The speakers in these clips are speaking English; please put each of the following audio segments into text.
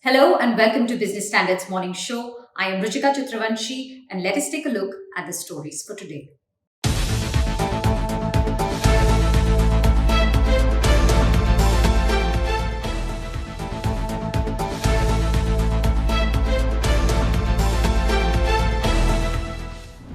Hello and welcome to Business Standards Morning Show. I am Ruchika Chitravanshi and let us take a look at the stories for today.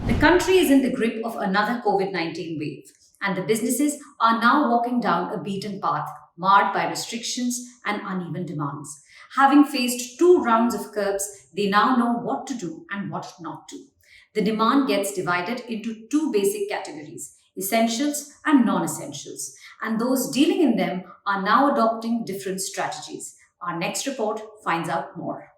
The country is in the grip of another COVID 19 wave, and the businesses are now walking down a beaten path marred by restrictions and uneven demands. Having faced two rounds of curbs, they now know what to do and what not to. The demand gets divided into two basic categories: essentials and non essentials, and those dealing in them are now adopting different strategies. Our next report finds out more.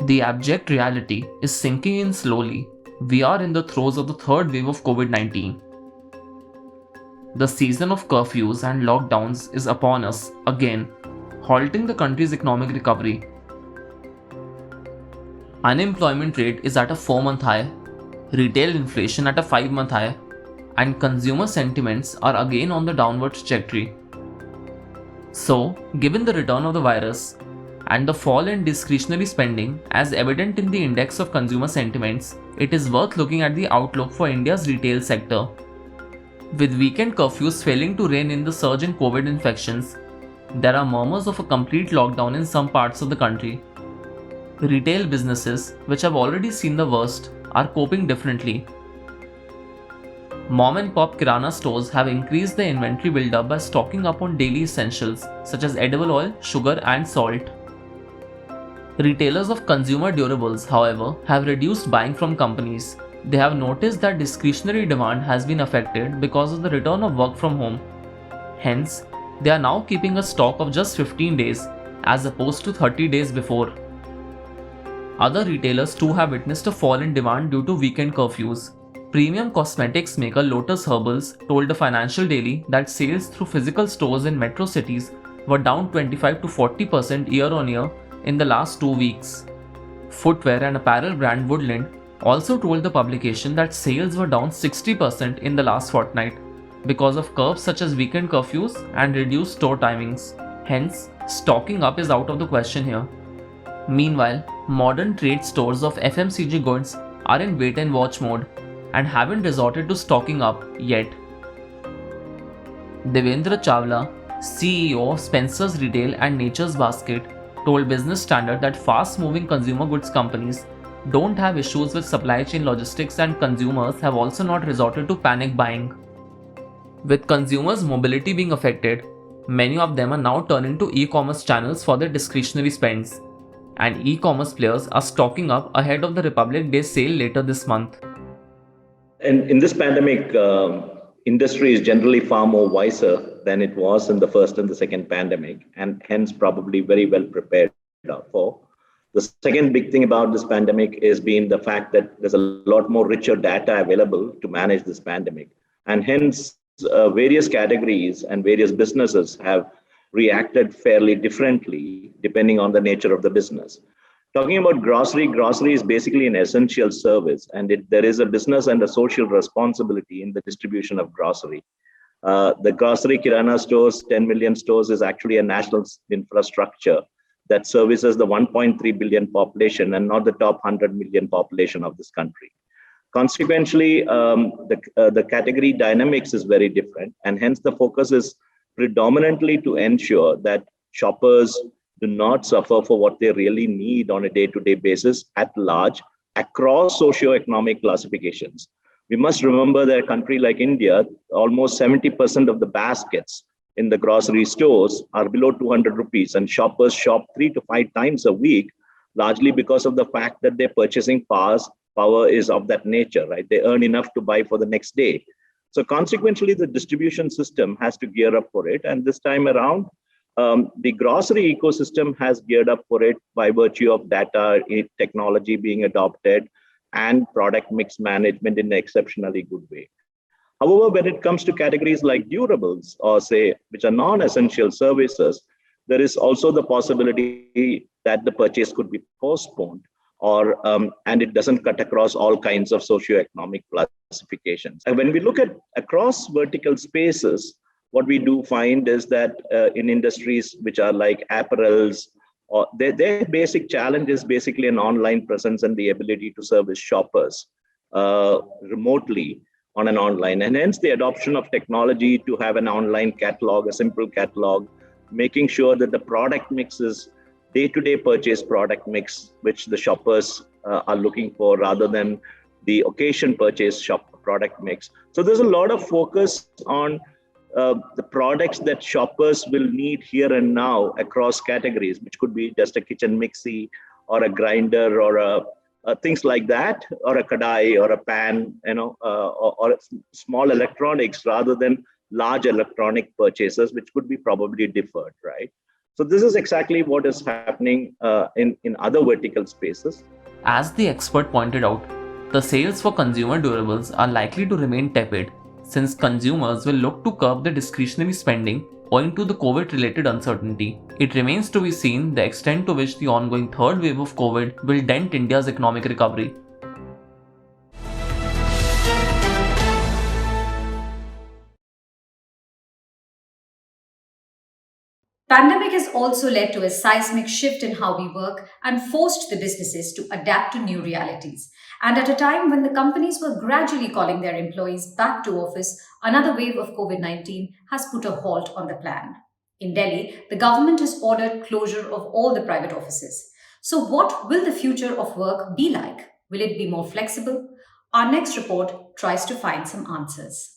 The abject reality is sinking in slowly. We are in the throes of the third wave of COVID 19. The season of curfews and lockdowns is upon us again, halting the country's economic recovery. Unemployment rate is at a 4-month high, retail inflation at a 5-month high, and consumer sentiments are again on the downward trajectory. So, given the return of the virus, and the fall in discretionary spending as evident in the index of consumer sentiments, it is worth looking at the outlook for India's retail sector. With weekend curfews failing to rein in the surge in COVID infections, there are murmurs of a complete lockdown in some parts of the country. Retail businesses, which have already seen the worst, are coping differently. Mom and pop kirana stores have increased their inventory build-up by stocking up on daily essentials such as edible oil, sugar, and salt. Retailers of consumer durables, however, have reduced buying from companies. They have noticed that discretionary demand has been affected because of the return of work from home. Hence, they are now keeping a stock of just 15 days as opposed to 30 days before. Other retailers too have witnessed a fall in demand due to weekend curfews. Premium cosmetics maker Lotus Herbals told the Financial Daily that sales through physical stores in metro cities were down 25 to 40% year on year in the last 2 weeks. Footwear and apparel brand Woodland also told the publication that sales were down 60% in the last fortnight because of curbs such as weekend curfews and reduced store timings. Hence, stocking up is out of the question here. Meanwhile, modern trade stores of FMCG goods are in wait and watch mode and haven't resorted to stocking up yet. Devendra Chawla, CEO of Spencer's Retail and Nature's Basket, told Business Standard that fast-moving consumer goods companies don't have issues with supply chain logistics and consumers have also not resorted to panic buying. With consumers' mobility being affected, many of them are now turning to e-commerce channels for their discretionary spends, and e-commerce players are stocking up ahead of the Republic Day sale later this month. And in this pandemic, industry is generally far more wiser than it was in the first and the second pandemic, and hence probably very well prepared for. The second big thing about this pandemic is being the fact that there's a lot more richer data available to manage this pandemic, and hence various categories and various businesses have reacted fairly differently depending on the nature of the business. Talking about grocery is basically an essential service, and there is a business and a social responsibility in the distribution of grocery. The grocery kirana stores, 10 million stores, is actually a national infrastructure that services the 1.3 billion population and not the top 100 million population of this country. Consequently, the category dynamics is very different, and hence the focus is predominantly to ensure that shoppers do not suffer for what they really need on a day-to-day basis at large across socio-economic classifications. We must remember that a country like India, almost 70% of the baskets in the grocery stores are below 200 rupees, and shoppers shop 3 to 5 times a week, largely because of the fact that their purchasing power is of that nature, right? They earn enough to buy for the next day. So consequently, the distribution system has to gear up for it. And this time around, the grocery ecosystem has geared up for it by virtue of data technology being adopted and product mix management in an exceptionally good way. However, when it comes to categories like durables or say, which are non-essential services, there is also the possibility that the purchase could be postponed and it doesn't cut across all kinds of socioeconomic classifications. And when we look at across vertical spaces, what we do find is that in industries which are like apparels, or their basic challenge is basically an online presence and the ability to service shoppers remotely on an online, and hence the adoption of technology to have an online catalog, a simple catalog, making sure that the product mix is day-to-day purchase product mix, which the shoppers are looking for, rather than the occasion purchase shop product mix. So there's a lot of focus on the products that shoppers will need here and now across categories, which could be just a kitchen mixie or a grinder or things like that, or a kadai or a pan, or small electronics, rather than large electronic purchases, which could be probably deferred, right? So this is exactly what is happening in other vertical spaces. As the expert pointed out, the sales for consumer durables are likely to remain tepid since consumers will look to curb their discretionary spending owing to the COVID-related uncertainty. It remains to be seen the extent to which the ongoing third wave of COVID will dent India's economic recovery. Pandemic has also led to a seismic shift in how we work and forced the businesses to adapt to new realities. And at a time when the companies were gradually calling their employees back to office, another wave of COVID-19 has put a halt on the plan. In Delhi, the government has ordered closure of all the private offices. So what will the future of work be like? Will it be more flexible? Our next report tries to find some answers.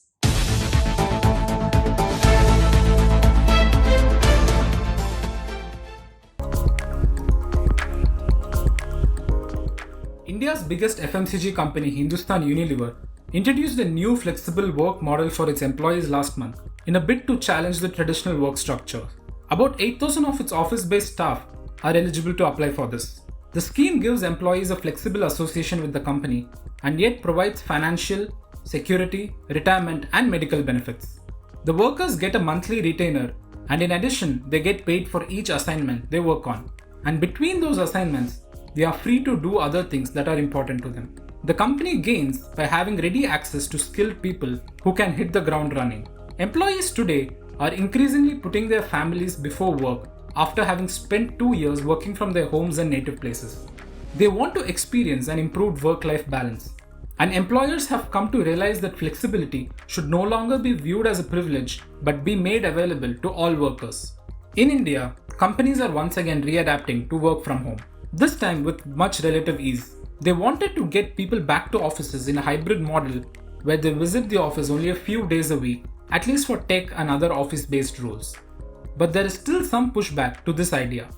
India's biggest FMCG company, Hindustan Unilever, introduced a new flexible work model for its employees last month in a bid to challenge the traditional work structure. About 8,000 of its office-based staff are eligible to apply for this. The scheme gives employees a flexible association with the company and yet provides financial, security, retirement, and medical benefits. The workers get a monthly retainer, and in addition, they get paid for each assignment they work on. And between those assignments, they are free to do other things that are important to them. The company gains by having ready access to skilled people who can hit the ground running. Employees today are increasingly putting their families before work after having spent 2 years working from their homes and native places. They want to experience an improved work-life balance. And employers have come to realize that flexibility should no longer be viewed as a privilege but be made available to all workers. In India, companies are once again readapting to work from home. This time with much relative ease. They wanted to get people back to offices in a hybrid model where they visit the office only a few days a week, at least for tech and other office-based roles. But there is still some pushback to this idea.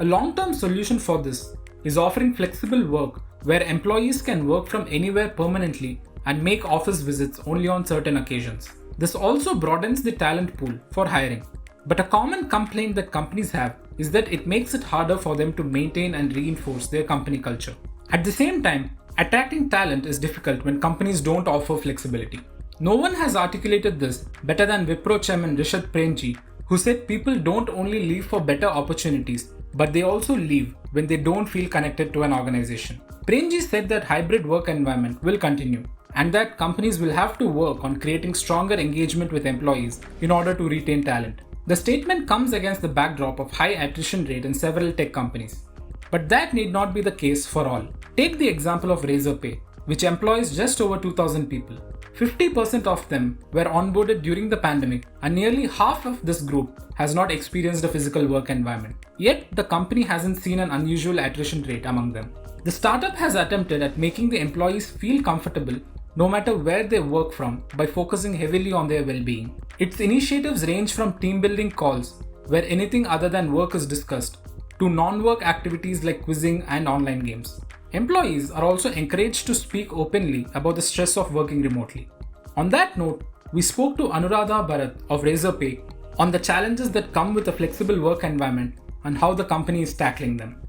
A long-term solution for this is offering flexible work where employees can work from anywhere permanently and make office visits only on certain occasions. This also broadens the talent pool for hiring. But a common complaint that companies have is that it makes it harder for them to maintain and reinforce their company culture. At the same time, attracting talent is difficult when companies don't offer flexibility. No one has articulated this better than Wipro chairman Rishad Premji, who said people don't only leave for better opportunities, but they also leave when they don't feel connected to an organization. Premji said that hybrid work environment will continue and that companies will have to work on creating stronger engagement with employees in order to retain talent. The statement comes against the backdrop of high attrition rate in several tech companies. But that need not be the case for all. Take the example of Razorpay, which employs just over 2,000 people. 50% of them were onboarded during the pandemic, and nearly half of this group has not experienced a physical work environment. Yet, the company hasn't seen an unusual attrition rate among them. The startup has attempted at making the employees feel comfortable no matter where they work from by focusing heavily on their well-being. Its initiatives range from team building calls, where anything other than work is discussed, to non-work activities like quizzing and online games. Employees are also encouraged to speak openly about the stress of working remotely. On that note, we spoke to Anuradha Bharat of Razorpay on the challenges that come with a flexible work environment and how the company is tackling them.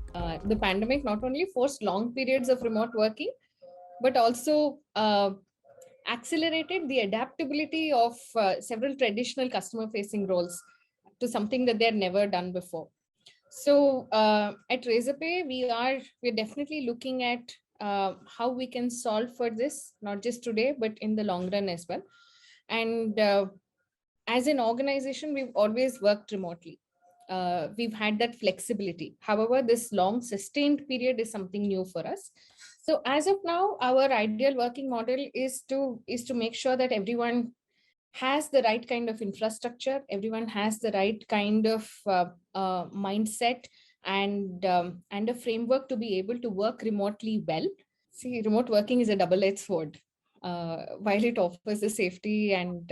The pandemic not only forced long periods of remote working, but also accelerated the adaptability of several traditional customer facing roles to something that they had never done before. So at Razorpay, we're definitely looking at how we can solve for this, not just today, but in the long run as well. And as an organization, we've always worked remotely. We've had that flexibility. However, this long sustained period is something new for us. So as of now, our ideal working model is to make sure that everyone has the right kind of infrastructure, everyone has the right kind of mindset and a framework to be able to work remotely well. See, remote working is a double-edged sword. While it offers the safety and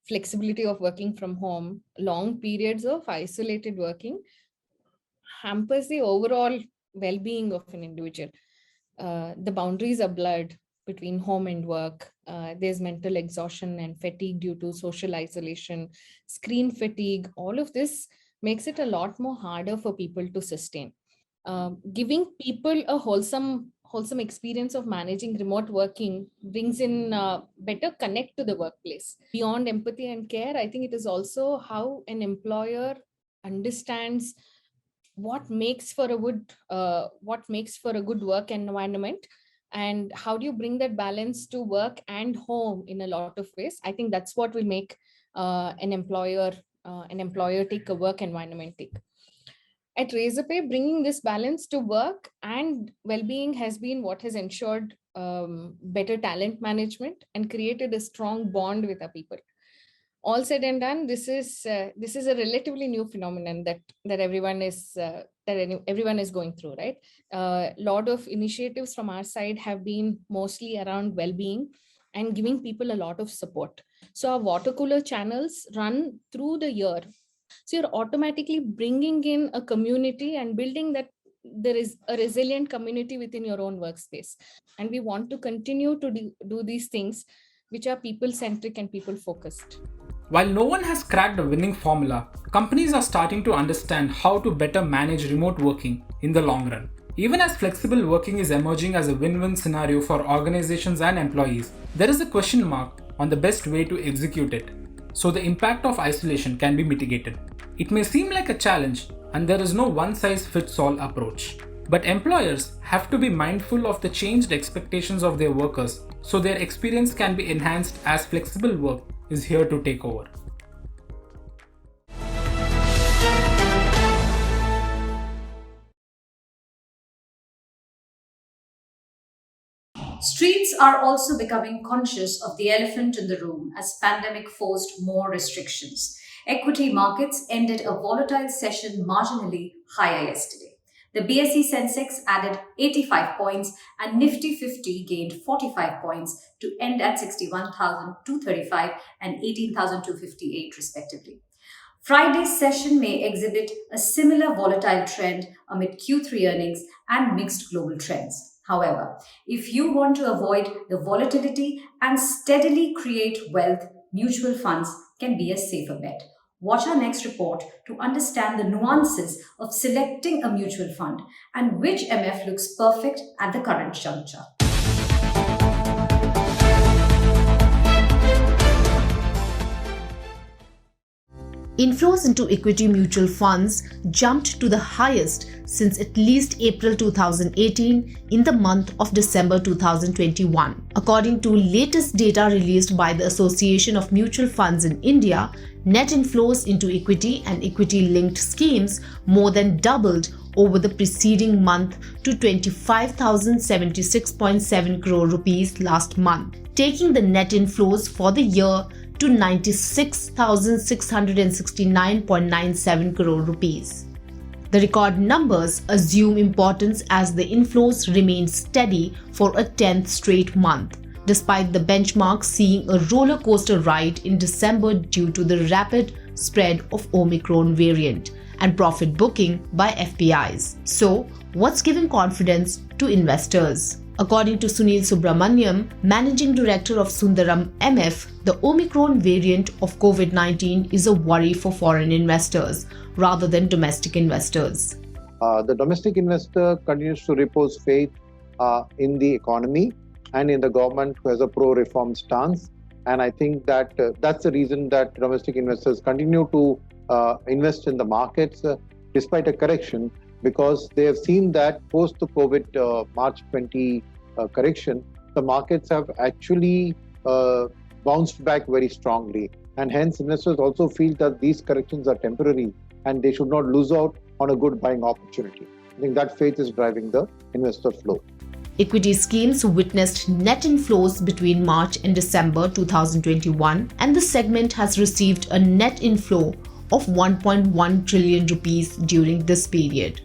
flexibility of working from home, long periods of isolated working hampers the overall well-being of an individual. The boundaries are blurred between home and work. There's mental exhaustion and fatigue due to social isolation, screen fatigue. All of this makes it a lot more harder for people to sustain. Giving people a wholesome experience of managing remote working brings in better connect to the workplace. Beyond empathy and care, I think it is also how an employer understands what makes for a good work environment, and how do you bring that balance to work and home in a lot of ways. I think that's what will make an employer take a work environment take. At Razorpay, bringing this balance to work and well-being has been what has ensured better talent management and created a strong bond with our people. All said and done, this is a relatively new phenomenon that everyone is going through, right? A lot of initiatives from our side have been mostly around well-being and giving people a lot of support. So our water cooler channels run through the year. So you're automatically bringing in a community and building that there is a resilient community within your own workspace. And we want to continue to do these things which are people-centric and people-focused. While no one has cracked a winning formula, companies are starting to understand how to better manage remote working in the long run. Even as flexible working is emerging as a win-win scenario for organizations and employees, there is a question mark on the best way to execute it, so the impact of isolation can be mitigated. It may seem like a challenge, and there is no one-size-fits-all approach. But employers have to be mindful of the changed expectations of their workers, so their experience can be enhanced as flexible work is here to take over. Streets are also becoming conscious of the elephant in the room as pandemic forced more restrictions. Equity markets ended a volatile session marginally higher yesterday. The BSE Sensex added 85 points and Nifty 50 gained 45 points to end at 61,235 and 18,258 respectively. Friday's session may exhibit a similar volatile trend amid Q3 earnings and mixed global trends. However, if you want to avoid the volatility and steadily create wealth, mutual funds can be a safer bet. Watch our next report to understand the nuances of selecting a mutual fund and which MF looks perfect at the current juncture. Inflows into equity mutual funds jumped to the highest since at least April 2018 in the month of December 2021. According to latest data released by the Association of Mutual Funds in India, net inflows into equity and equity-linked schemes more than doubled over the preceding month to 25,076.7 crore rupees last month, taking the net inflows for the year to 96,669.97 crore rupees. The record numbers assume importance as the inflows remain steady for a 10th straight month, despite the benchmark seeing a roller coaster ride in December due to the rapid spread of Omicron variant and profit booking by FPIs. So, what's giving confidence to investors? According to Sunil Subramaniam, Managing Director of Sundaram MF, the Omicron variant of COVID-19 is a worry for foreign investors rather than domestic investors. The domestic investor continues to repose faith in the economy and in the government who has a pro-reform stance. And I think that that's the reason that domestic investors continue to invest in the markets despite a correction, because they have seen that post the COVID March 20 correction, the markets have actually bounced back very strongly. And hence, investors also feel that these corrections are temporary and they should not lose out on a good buying opportunity. I think that faith is driving the investor flow. Equity schemes witnessed net inflows between March and December 2021, and the segment has received a net inflow of 1.1 trillion rupees during this period.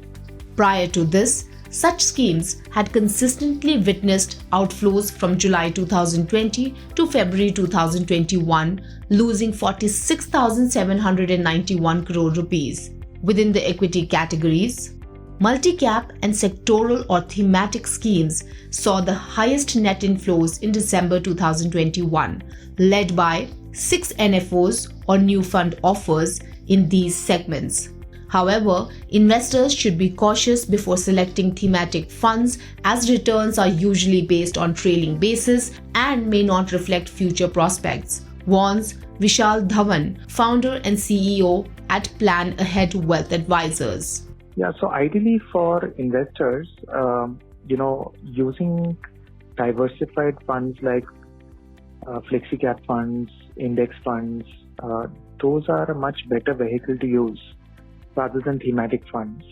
Prior to this, such schemes had consistently witnessed outflows from July 2020 to February 2021, losing 46,791 crore rupees. Within the equity categories, multi-cap and sectoral or thematic schemes saw the highest net inflows in December 2021, led by 6 NFOs or new fund offers in these segments. However, investors should be cautious before selecting thematic funds, as returns are usually based on trailing basis and may not reflect future prospects, warns Vishal Dhawan, founder and CEO at Plan Ahead Wealth Advisors. Yeah, so ideally for investors, using diversified funds like flexi-cap funds, index funds, those are a much better vehicle to use rather than thematic funds.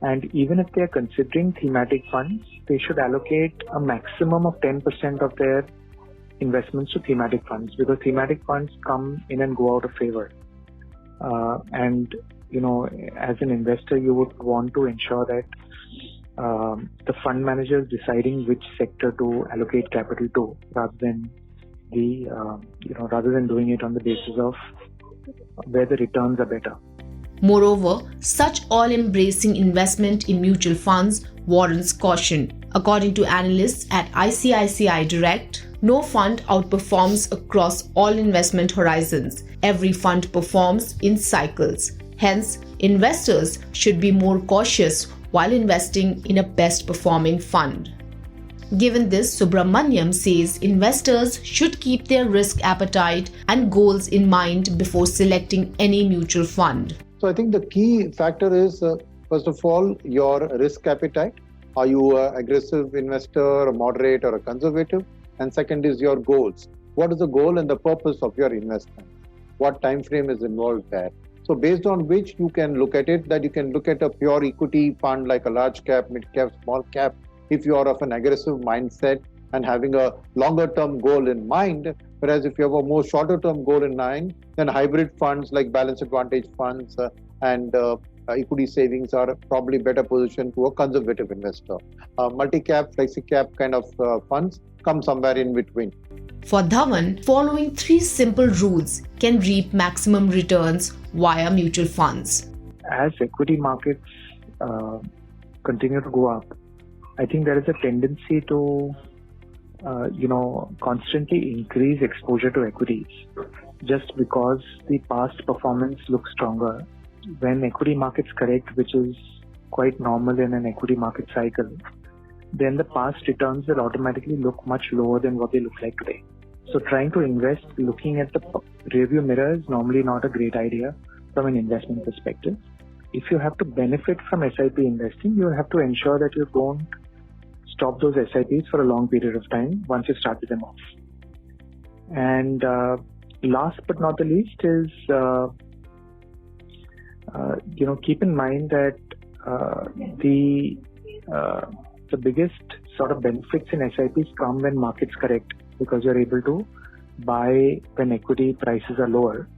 And even if they are considering thematic funds, they should allocate a maximum of 10% of their investments to thematic funds, because thematic funds come in and go out of favor. As an investor, you would want to ensure that the fund manager is deciding which sector to allocate capital to, rather than doing it on the basis of where the returns are better. Moreover, such all-embracing investment in mutual funds warrants caution. According to analysts at ICICI Direct, no fund outperforms across all investment horizons. Every fund performs in cycles. Hence, investors should be more cautious while investing in a best-performing fund. Given this, Subramaniam says investors should keep their risk appetite and goals in mind before selecting any mutual fund. So I think the key factor is, first of all, your risk appetite. Are you an aggressive investor, a moderate, or a conservative? And second is your goals. What is the goal and the purpose of your investment? What time frame is involved there? So based on which you can look at it, that you can look at a pure equity fund like a large cap, mid cap, small cap, if you are of an aggressive mindset and having a longer term goal in mind. Whereas if you have a more shorter term goal in mind, then hybrid funds like balance advantage funds and equity savings are probably better positioned to a conservative investor. Multi-cap, flexi-cap kind of funds come somewhere in between. For Dhawan, following 3 simple rules can reap maximum returns via mutual funds. As equity markets continue to go up, I think there is a tendency to, constantly increase exposure to equities, just because the past performance looks stronger. When equity markets correct, which is quite normal in an equity market cycle, then the past returns will automatically look much lower than what they look like today. So trying to invest looking at the rearview mirror is normally not a great idea from an investment perspective. If you have to benefit from SIP investing, you have to ensure that you don't stop those SIPs for a long period of time once you started them off. And last but not the least is, keep in mind that the biggest sort of benefits in SIPs come when markets correct, because you're able to buy when equity prices are lower.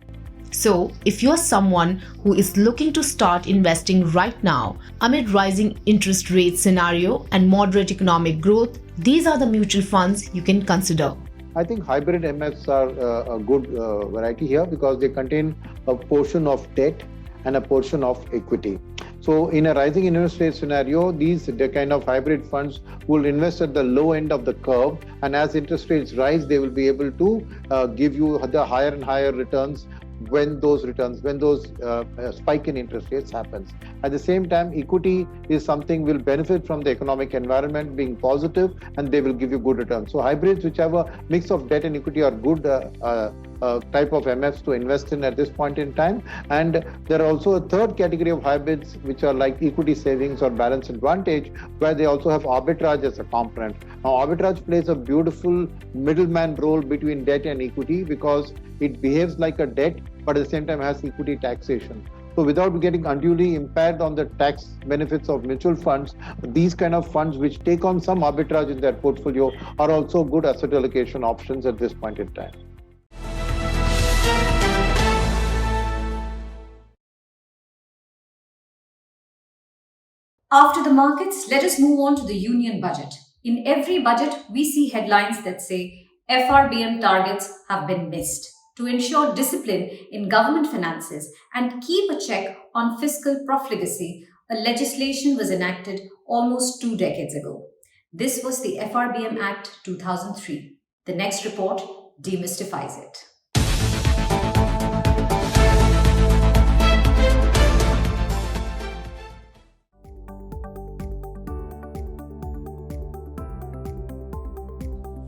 So, if you're someone who is looking to start investing right now amid rising interest rate scenario and moderate economic growth, these are the mutual funds you can consider. I think hybrid MFs are a good variety here because they contain a portion of debt and a portion of equity. So in a rising interest rate scenario, the kind of hybrid funds will invest at the low end of the curve, and as interest rates rise, they will be able to give you the higher and higher returns when those spike in interest rates happens. At the same time, equity is something will benefit from the economic environment being positive, and they will give you good returns. So hybrids, whichever mix of debt and equity, are good type of MFs to invest in at this point in time. And there are also a third category of hybrids which are like equity savings or balance advantage, where they also have arbitrage as a component. Now arbitrage plays a beautiful middleman role between debt and equity because it behaves like a debt but at the same time has equity taxation. So without getting unduly impaired on the tax benefits of mutual funds, these kind of funds which take on some arbitrage in their portfolio are also good asset allocation options at this point in time. After the markets, let us move on to the union budget. In every budget, we see headlines that say FRBM targets have been missed. To ensure discipline in government finances and keep a check on fiscal profligacy, a legislation was enacted almost 2 decades ago. This was the FRBM Act 2003. The next report demystifies it.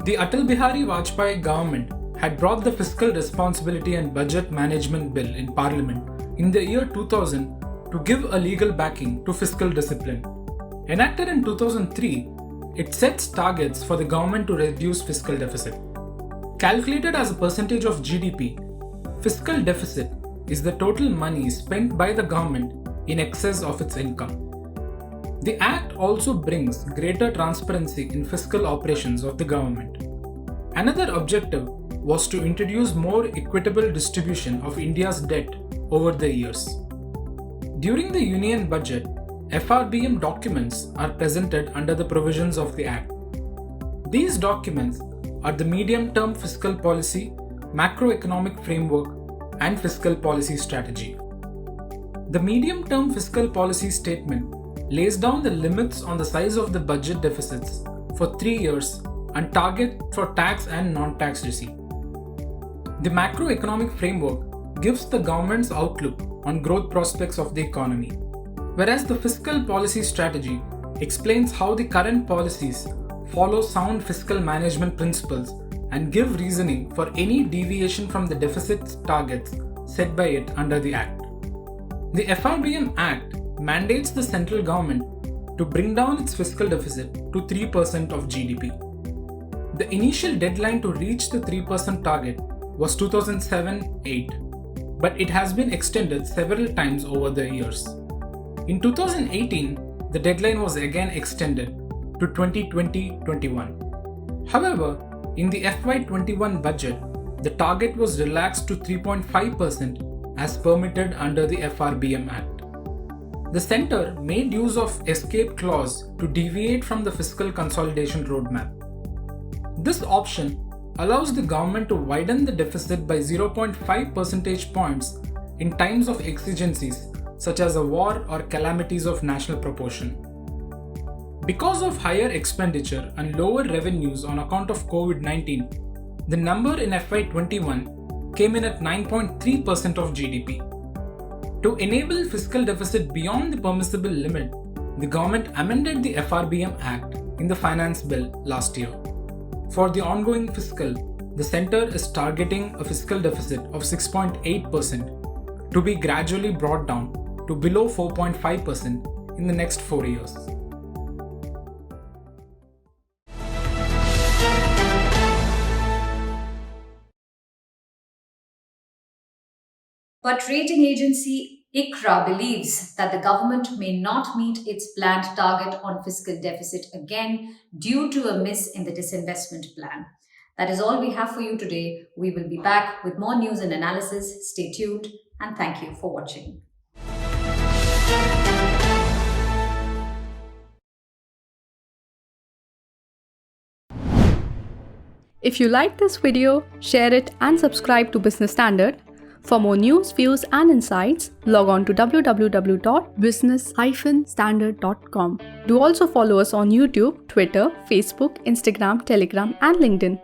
The Atal Bihari Vajpayee government had brought the Fiscal Responsibility and Budget Management Bill in Parliament in the year 2000 to give a legal backing to fiscal discipline. Enacted in 2003, it sets targets for the government to reduce fiscal deficit. Calculated as a percentage of GDP, fiscal deficit is the total money spent by the government in excess of its income. The Act also brings greater transparency in fiscal operations of the government. Another objective was to introduce more equitable distribution of India's debt over the years. During the Union Budget, FRBM documents are presented under the provisions of the Act. These documents are the Medium-Term Fiscal Policy, Macroeconomic Framework, and Fiscal Policy Strategy. The Medium-Term Fiscal Policy Statement lays down the limits on the size of the budget deficits for 3 years and target for tax and non-tax receipt. The macroeconomic framework gives the government's outlook on growth prospects of the economy, whereas the fiscal policy strategy explains how the current policies follow sound fiscal management principles and give reasoning for any deviation from the deficit targets set by it under the Act. The FRBM Act mandates the central government to bring down its fiscal deficit to 3% of GDP. The initial deadline to reach the 3% target was 2007-8, but it has been extended several times over the years. In 2018, the deadline was again extended to 2020-21. However, in the FY21 budget, the target was relaxed to 3.5% as permitted under the FRBM Act. The centre made use of escape clause to deviate from the fiscal consolidation roadmap. This option allows the government to widen the deficit by 0.5 percentage points in times of exigencies such as a war or calamities of national proportion. Because of higher expenditure and lower revenues on account of COVID-19, the number in FY21 came in at 9.3% of GDP. To enable fiscal deficit beyond the permissible limit, the government amended the FRBM Act in the Finance Bill last year. For the ongoing fiscal, the centre is targeting a fiscal deficit of 6.8% to be gradually brought down to below 4.5% in the next 4 years. But rating agency ICRA believes that the government may not meet its planned target on fiscal deficit again due to a miss in the disinvestment plan. That is all we have for you today. We will be back with more news and analysis. Stay tuned and thank you for watching. If you like this video, share it and subscribe to Business Standard. For more news, views and insights, log on to www.business-standard.com. Do also follow us on YouTube, Twitter, Facebook, Instagram, Telegram and LinkedIn.